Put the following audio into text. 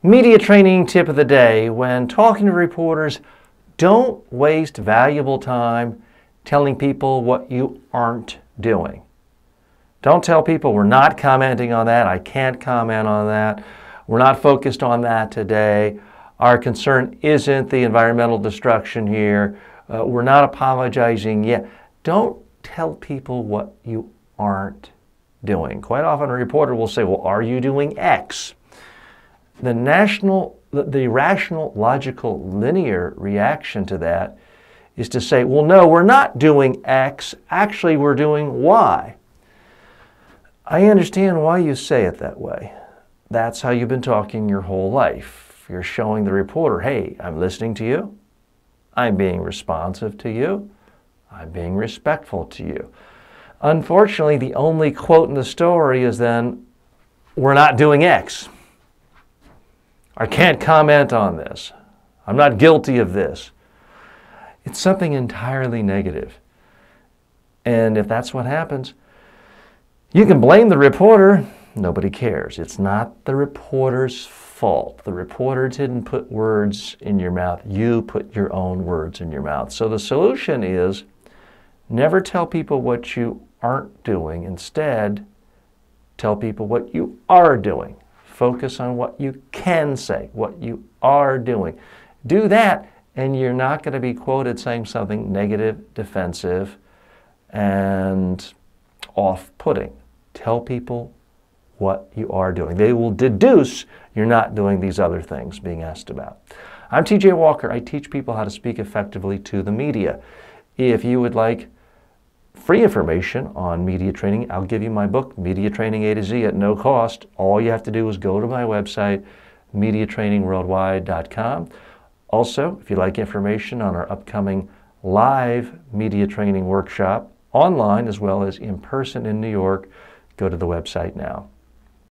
Media training tip of the day: when talking to reporters, don't waste valuable time telling people what you aren't doing. Don't tell people, we're not commenting on that, I can't comment on that, we're not focused on that today, our concern isn't the environmental destruction here, we're not apologizing yet. Don't tell people what you aren't doing. Quite often a reporter will say, well, are you doing X? The rational, logical, linear reaction to that is to say, well, no, we're not doing X, actually we're doing Y. I understand why you say it that way. That's how you've been talking your whole life. You're showing the reporter, hey, I'm listening to you, I'm being responsive to you, I'm being respectful to you. Unfortunately, the only quote in the story is then, we're not doing X. I can't comment on this. I'm not guilty of this. It's something entirely negative. And if that's what happens, you can blame the reporter. Nobody cares. It's not the reporter's fault. The reporter didn't put words in your mouth. You put your own words in your mouth. So the solution is never tell people what you aren't doing. Instead, tell people what you are doing. Focus on what you can say, what you are doing. Do that, and you're not going to be quoted saying something negative, defensive, and off-putting. Tell people what you are doing. They will deduce you're not doing these other things being asked about. I'm TJ Walker. I teach people how to speak effectively to the media. If you would like free information on media training, I'll give you my book, Media Training A to Z, at no cost. All you have to do is go to my website, mediatrainingworldwide.com. Also, if you'd like information on our upcoming live media training workshop, online as well as in person in New York, go to the website now.